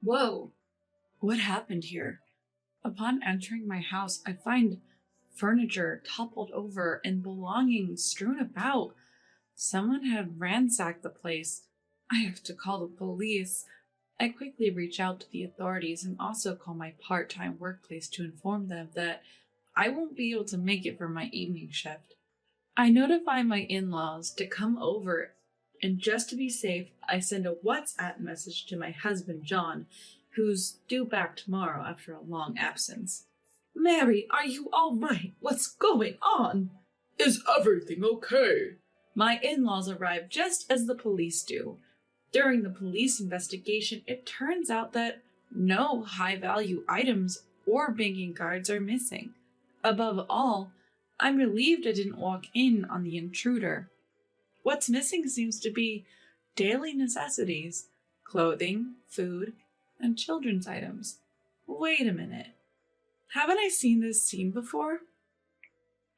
Whoa, what happened here? Upon entering my house, I find furniture toppled over and belongings strewn about. Someone had ransacked the place. I have to call the police. I quickly reach out to the authorities and also call my part-time workplace to inform them that I won't be able to make it for my evening shift. I notify my in-laws to come over, and just to be safe, I send a WhatsApp message to my husband John, who's due back tomorrow after a long absence. Mary, are you all right? What's going on? Is everything okay? My in-laws arrive just as the police do. During the police investigation, it turns out that no high-value items or banking cards are missing. Above all, I'm relieved I didn't walk in on the intruder. What's missing seems to be daily necessities, clothing, food, and children's items. Wait a minute. Haven't I seen this scene before?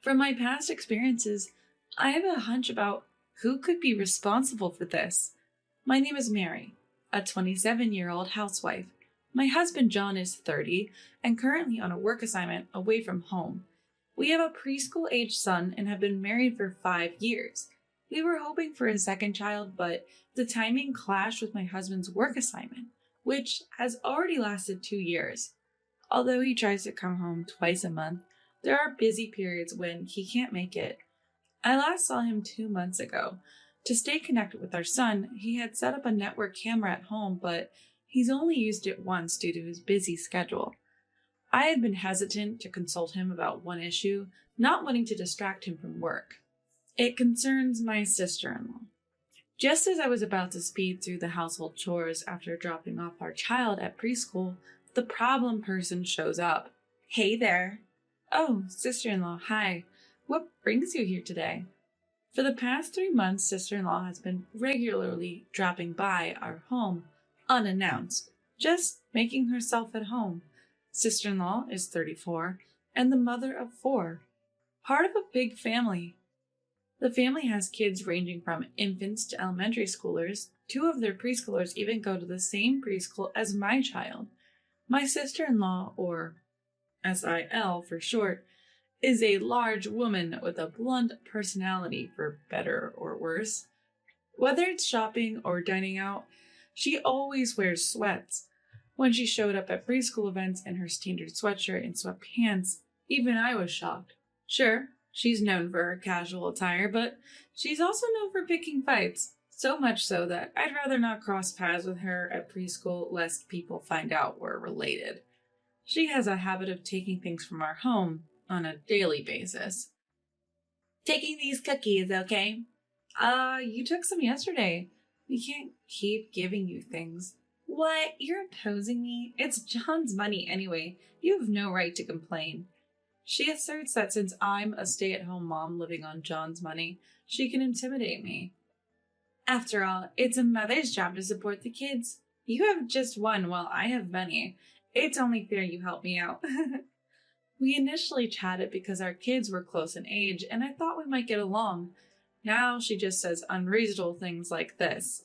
From my past experiences, I have a hunch about who could be responsible for this. My name is Mary, a 27-year-old housewife. My husband John is 30 and currently on a work assignment away from home. We have a preschool-aged son and have been married for 5 years. We were hoping for a second child, but the timing clashed with my husband's work assignment, which has already lasted 2 years. Although he tries to come home twice a month, there are busy periods when he can't make it. I last saw him 2 months ago. To stay connected with our son, he had set up a network camera at home, but he's only used it once due to his busy schedule. I had been hesitant to consult him about one issue, not wanting to distract him from work. It concerns my sister-in-law. Just as I was about to speed through the household chores after dropping off our child at preschool, the problem person shows up. Hey there. Oh, sister-in-law, hi. What brings you here today? For the past 3 months, sister-in-law has been regularly dropping by our home, unannounced, just making herself at home. Sister-in-law is 34 and the mother of 4, part of a big family. The family has kids ranging from infants to elementary schoolers. 2 of their preschoolers even go to the same preschool as my child. My sister-in-law, or SIL for short, is a large woman with a blunt personality, for better or worse. Whether it's shopping or dining out, she always wears sweats. When she showed up at preschool events in her standard sweatshirt and sweatpants, even I was shocked. Sure, she's known for her casual attire, but she's also known for picking fights. So much so that I'd rather not cross paths with her at preschool lest people find out we're related. She has a habit of taking things from our home on a daily basis. Taking these cookies, okay? You took some yesterday. We can't keep giving you things. What? You're imposing me? It's John's money anyway. You have no right to complain. She asserts that since I'm a stay-at-home mom living on John's money, she can intimidate me. After all, it's a mother's job to support the kids. You have just one while I have many. It's only fair you help me out. We initially chatted because our kids were close in age and I thought we might get along. Now she just says unreasonable things like this.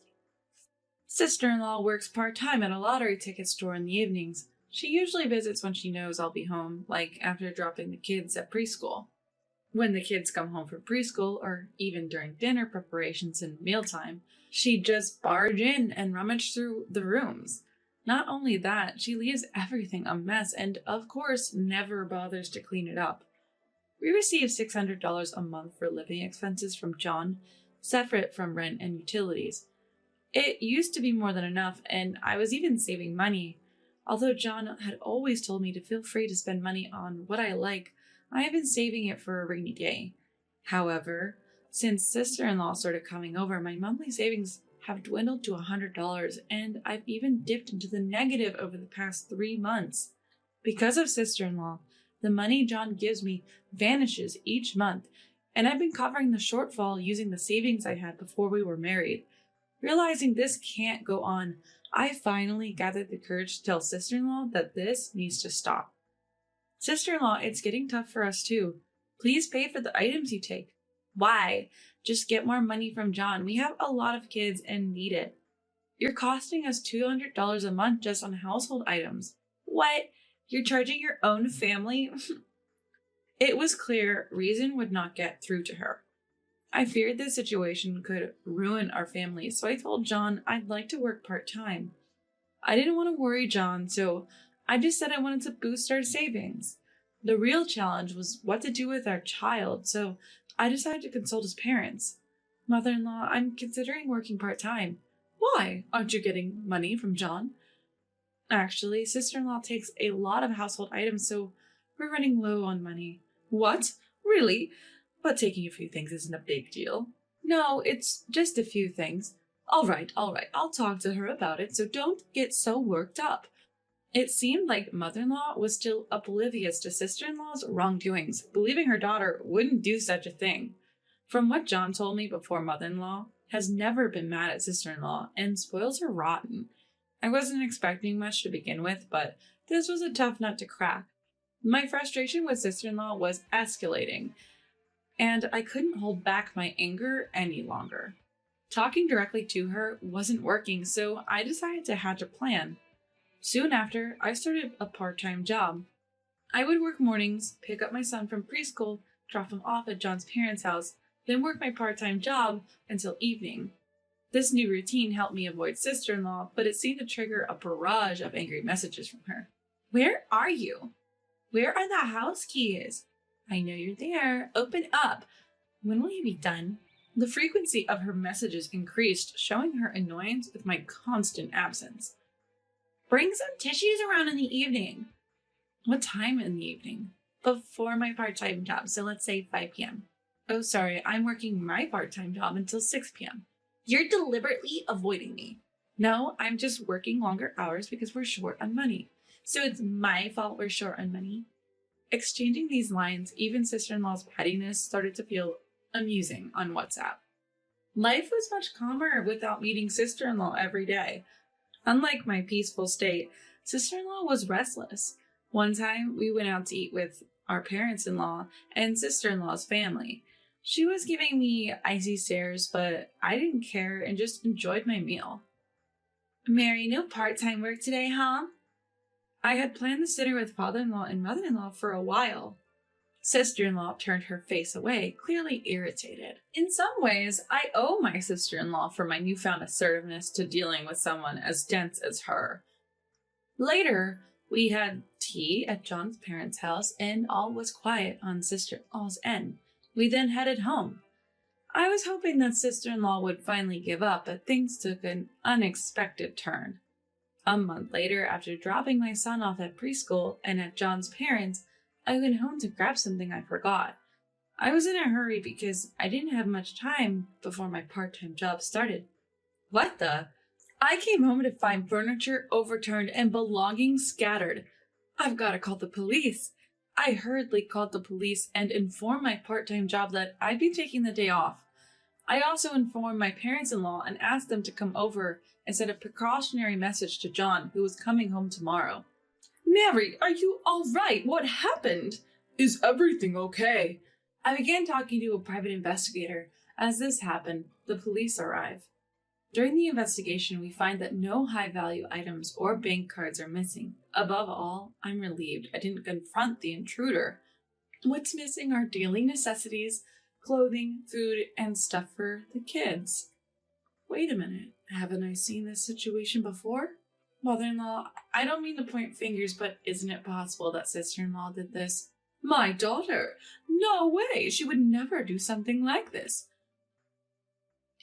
Sister-in-law works part-time at a lottery ticket store in the evenings. She usually visits when she knows I'll be home, like after dropping the kids at preschool. When the kids come home from preschool, or even during dinner preparations and mealtime, she'd just barge in and rummage through the rooms. Not only that, she leaves everything a mess and, of course, never bothers to clean it up. We receive $600 a month for living expenses from John, separate from rent and utilities. It used to be more than enough, and I was even saving money. Although John had always told me to feel free to spend money on what I like, I have been saving it for a rainy day. However, since sister-in-law started coming over, my monthly savings have dwindled to $100, and I've even dipped into the negative over the past 3 months. Because of sister-in-law, the money John gives me vanishes each month, and I've been covering the shortfall using the savings I had before we were married. Realizing this can't go on, I finally gathered the courage to tell sister-in-law that this needs to stop. Sister-in-law, it's getting tough for us too. Please pay for the items you take. Why? Just get more money from John. We have a lot of kids and need it. You're costing us $200 a month just on household items. What? You're charging your own family? It was clear reason would not get through to her. I feared this situation could ruin our family, so I told John I'd like to work part-time. I didn't want to worry John, so I just said I wanted to boost our savings. The real challenge was what to do with our child, so I decided to consult his parents. Mother-in-law, I'm considering working part-time. Why? Aren't you getting money from John? Actually, sister-in-law takes a lot of household items, so we're running low on money. What? Really? But taking a few things isn't a big deal. No, it's just a few things. All right. I'll talk to her about it, so don't get so worked up. It seemed like mother-in-law was still oblivious to sister-in-law's wrongdoings, believing her daughter wouldn't do such a thing. From what John told me before, mother-in-law has never been mad at sister-in-law and spoils her rotten. I wasn't expecting much to begin with, but this was a tough nut to crack. My frustration with sister-in-law was escalating, and I couldn't hold back my anger any longer. Talking directly to her wasn't working, so I decided to hatch a plan. Soon after, I started a part-time job. I would work mornings, pick up my son from preschool, drop him off at John's parents' house, then work my part-time job until evening. This new routine helped me avoid sister-in-law, but it seemed to trigger a barrage of angry messages from her. Where are you? Where are the house keys? I know you're there. Open up. When will you be done? The frequency of her messages increased, showing her annoyance with my constant absence. Bring some tissues around in the evening. What time in the evening? Before my part-time job, so let's say 5 p.m. Oh, sorry, I'm working my part-time job until 6 p.m. You're deliberately avoiding me. No, I'm just working longer hours because we're short on money. So it's my fault we're short on money. Exchanging these lines, even sister-in-law's pettiness started to feel amusing on WhatsApp. Life was much calmer without meeting sister-in-law every day. Unlike my peaceful state, sister-in-law was restless. One time, we went out to eat with our parents-in-law and sister-in-law's family. She was giving me icy stares, but I didn't care and just enjoyed my meal. Mary, no part-time work today, huh? I had planned this dinner with father-in-law and mother-in-law for a while. Sister-in-law turned her face away, clearly irritated. In some ways, I owe my sister-in-law for my newfound assertiveness to dealing with someone as dense as her. Later, we had tea at John's parents' house, and all was quiet on sister-in-law's end. We then headed home. I was hoping that sister-in-law would finally give up, but things took an unexpected turn. A month later, after dropping my son off at preschool and at John's parents', I went home to grab something I forgot. I was in a hurry because I didn't have much time before my part-time job started. What the? I came home to find furniture overturned and belongings scattered. I've got to call the police. I hurriedly called the police and informed my part-time job that I'd be taking the day off. I also informed my parents-in-law and asked them to come over and sent a precautionary message to John, who was coming home tomorrow. Mary, are you all right? What happened? Is everything okay? I began talking to a private investigator. As this happened, the police arrive. During the investigation, we find that no high-value items or bank cards are missing. Above all, I'm relieved I didn't confront the intruder. What's missing are daily necessities, clothing, food, and stuff for the kids. Wait a minute, haven't I seen this situation before? Mother-in-law, I don't mean to point fingers, but isn't it possible that sister-in-law did this? My daughter? No way, she would never do something like this.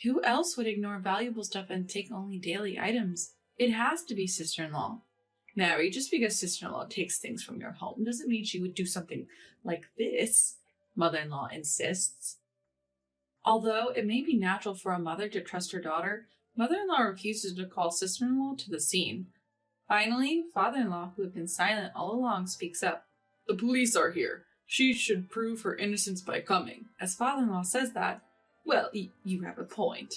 Who else would ignore valuable stuff and take only daily items? It has to be sister-in-law. Mary, just because sister-in-law takes things from your home doesn't mean she would do something like this, mother-in-law insists. Although it may be natural for a mother to trust her daughter, mother-in-law refuses to call sister-in-law to the scene. Finally, father-in-law, who had been silent all along, speaks up. The police are here. She should prove her innocence by coming. As father-in-law says that, well, you have a point.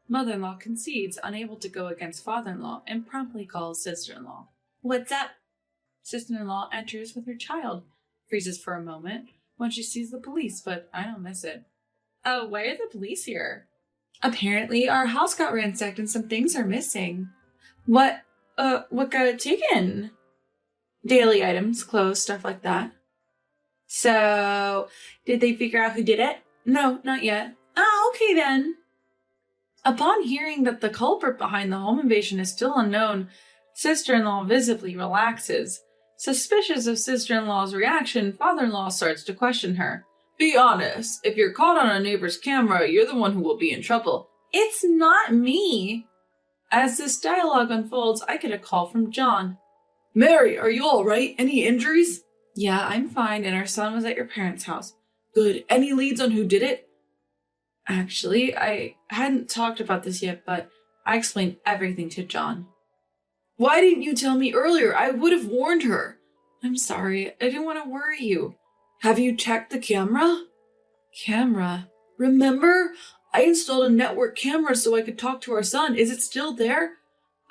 Mother-in-law concedes, unable to go against father-in-law, and promptly calls sister-in-law. What's up? Sister-in-law enters with her child, freezes for a moment when she sees the police, but I don't miss it. Oh, why are the police here? Apparently, our house got ransacked and some things are missing. What got taken? Daily items, clothes, stuff like that. So, did they figure out who did it? No, not yet. Oh, okay then. Upon hearing that the culprit behind the home invasion is still unknown, sister-in-law visibly relaxes. Suspicious of sister-in-law's reaction, father-in-law starts to question her. Be honest, if you're caught on a neighbor's camera, you're the one who will be in trouble. It's not me. As this dialogue unfolds, I get a call from John. Mary, are you all right? Any injuries? Yeah, I'm fine, and our son was at your parents' house. Good. Any leads on who did it? Actually, I hadn't talked about this yet, but I explained everything to John. Why didn't you tell me earlier? I would have warned her. I'm sorry. I didn't want to worry you. Have you checked the camera? Camera? Remember? I installed a network camera so I could talk to our son. Is it still there?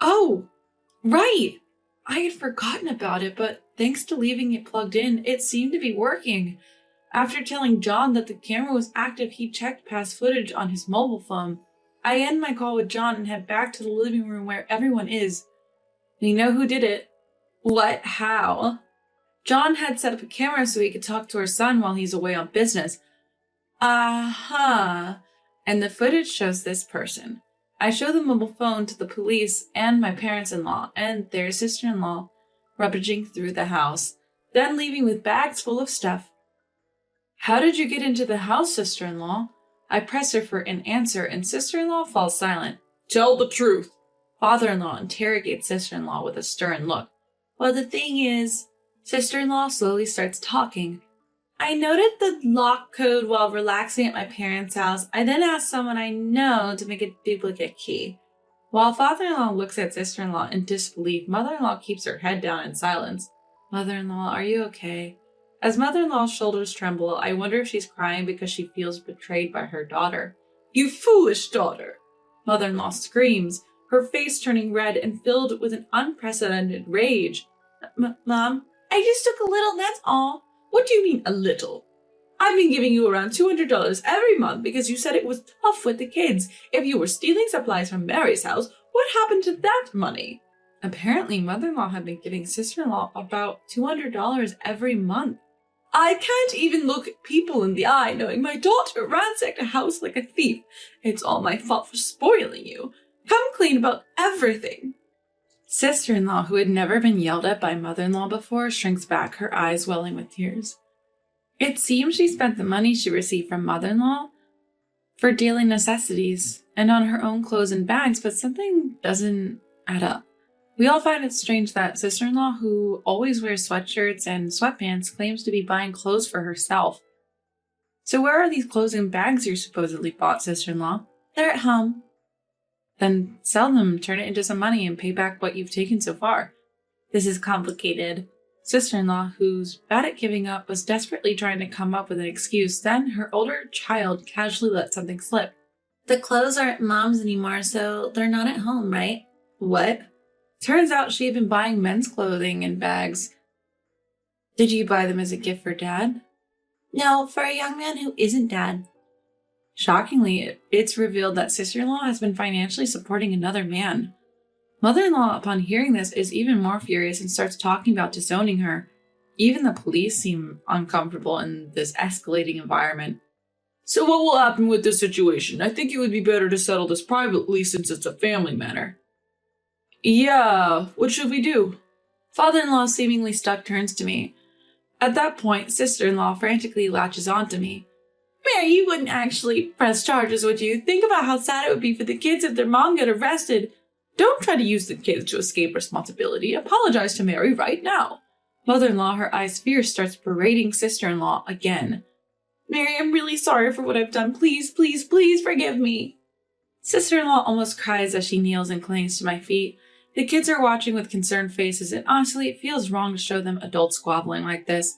Oh, right. I had forgotten about it, but thanks to leaving it plugged in, it seemed to be working. After telling John that the camera was active, he checked past footage on his mobile phone. I end my call with John and head back to the living room where everyone is. We know who did it. What? How? John had set up a camera so he could talk to our son while he's away on business. Uh-huh. And the footage shows this person. I show the mobile phone to the police and my parents-in-law and their sister-in-law, rummaging through the house, then leaving with bags full of stuff. How did you get into the house, sister-in-law? I press her for an answer, and sister-in-law falls silent. Tell the truth. Father-in-law interrogates sister-in-law with a stern look. Well, the thing is, sister-in-law slowly starts talking. I noted the lock code while relaxing at my parents' house. I then asked someone I know to make a duplicate key. While father-in-law looks at sister-in-law in disbelief, mother-in-law keeps her head down in silence. Mother-in-law, are you okay? As mother-in-law's shoulders tremble, I wonder if she's crying because she feels betrayed by her daughter. You foolish daughter! Mother-in-law screams, her face turning red and filled with an unprecedented rage. Mom, I just took a little, that's all. What do you mean, a little? I've been giving you around $200 every month because you said it was tough with the kids. If you were stealing supplies from Mary's house, what happened to that money? Apparently, mother-in-law had been giving sister-in-law about $200 every month. I can't even look people in the eye knowing my daughter ransacked a house like a thief. It's all my fault for spoiling you. Come clean about everything. Sister-in-law, who had never been yelled at by mother-in-law before, shrinks back, her eyes welling with tears. It seems she spent the money she received from mother-in-law for daily necessities and on her own clothes and bags, but something doesn't add up. We all find it strange that sister-in-law, who always wears sweatshirts and sweatpants, claims to be buying clothes for herself. So where are these clothes and bags you supposedly bought, sister-in-law? They're at home. Then sell them, turn it into some money, and pay back what you've taken so far. This is complicated. Sister-in-law, who's bad at giving up, was desperately trying to come up with an excuse. Then her older child casually let something slip. The clothes aren't mom's anymore, so they're not at home, right? What? Turns out she had been buying men's clothing and bags. Did you buy them as a gift for Dad? No, for a young man who isn't Dad. Shockingly, it's revealed that sister-in-law has been financially supporting another man. Mother-in-law, upon hearing this, is even more furious and starts talking about disowning her. Even the police seem uncomfortable in this escalating environment. So what will happen with this situation? I think it would be better to settle this privately since it's a family matter. Yeah, what should we do? Father-in-law, seemingly stuck, turns to me. At that point, sister-in-law frantically latches onto me. Mary, you wouldn't actually press charges, would you? Think about how sad it would be for the kids if their mom got arrested. Don't try to use the kids to escape responsibility. Apologize to Mary right now. Mother-in-law, her eyes fierce, starts berating sister-in-law again. Mary, I'm really sorry for what I've done. Please, please, please forgive me. Sister-in-law almost cries as she kneels and clings to my feet. The kids are watching with concerned faces, and honestly, it feels wrong to show them adults squabbling like this.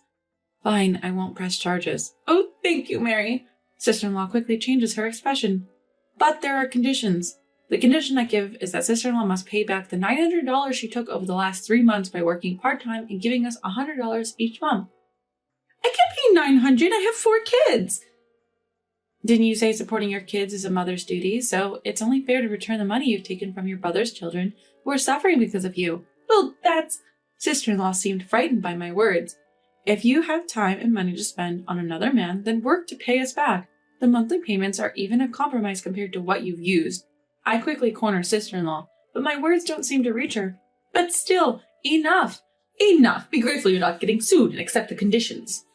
Fine, I won't press charges. Oh, thank you, Mary. Sister-in-law quickly changes her expression. But there are conditions. The condition I give is that sister-in-law must pay back the $900 she took over the last 3 months by working part-time and giving us $100 each month. I can't pay $900. I have 4 kids. Didn't you say supporting your kids is a mother's duty? So it's only fair to return the money you've taken from your brother's children who are suffering because of you. Well, that's... Sister-in-law seemed frightened by my words. If you have time and money to spend on another man, then work to pay us back. The monthly payments are even a compromise compared to what you've used. I quickly corner sister-in-law, but my words don't seem to reach her. But still, enough. Enough. Be grateful you're not getting sued and accept the conditions.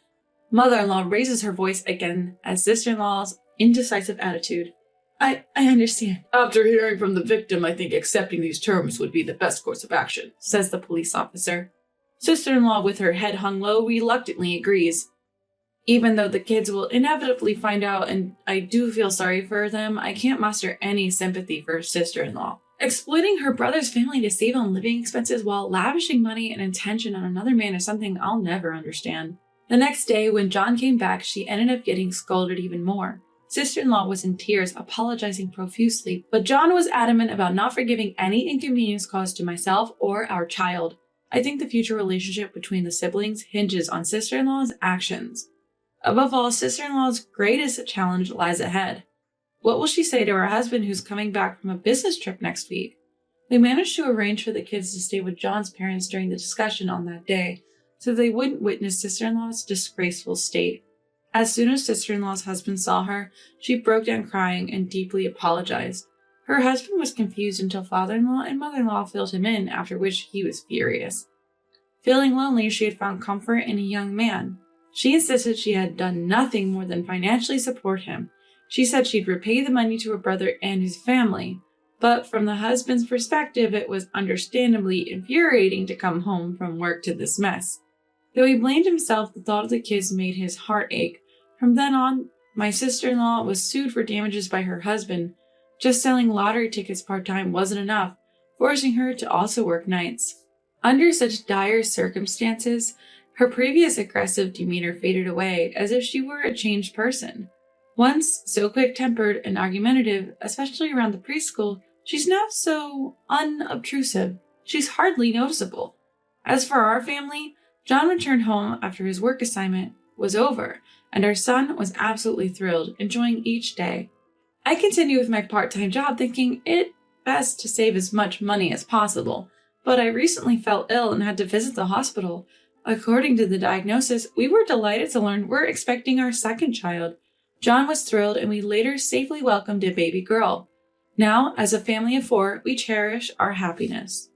Mother-in-law raises her voice again as sister-in-law's indecisive attitude. I understand. After hearing from the victim, I think accepting these terms would be the best course of action, says the police officer. Sister-in-law, with her head hung low, reluctantly agrees. Even though the kids will inevitably find out and I do feel sorry for them, I can't muster any sympathy for sister-in-law. Exploiting her brother's family to save on living expenses while lavishing money and attention on another man is something I'll never understand. The next day, when John came back, she ended up getting scolded even more. Sister-in-law was in tears, apologizing profusely, but John was adamant about not forgiving any inconvenience caused to myself or our child. I think the future relationship between the siblings hinges on sister-in-law's actions. Above all, sister-in-law's greatest challenge lies ahead. What will she say to her husband who's coming back from a business trip next week? We managed to arrange for the kids to stay with John's parents during the discussion on that day, so they wouldn't witness sister-in-law's disgraceful state. As soon as sister-in-law's husband saw her, she broke down crying and deeply apologized. Her husband was confused until father-in-law and mother-in-law filled him in, after which he was furious. Feeling lonely, she had found comfort in a young man. She insisted she had done nothing more than financially support him. She said she'd repay the money to her brother and his family, but from the husband's perspective, it was understandably infuriating to come home from work to this mess. Though he blamed himself, the thought of the kids made his heart ache. From then on, my sister-in-law was sued for damages by her husband. Just selling lottery tickets part-time wasn't enough, forcing her to also work nights. Under such dire circumstances, her previous aggressive demeanor faded away as if she were a changed person. Once so quick-tempered and argumentative, especially around the preschool, she's now so unobtrusive. She's hardly noticeable. As for our family, John returned home after his work assignment was over, and our son was absolutely thrilled, enjoying each day. I continue with my part-time job thinking it best to save as much money as possible, but I recently fell ill and had to visit the hospital. According to the diagnosis, we were delighted to learn we're expecting our second child. John was thrilled, and we later safely welcomed a baby girl. Now, as a family of 4, we cherish our happiness.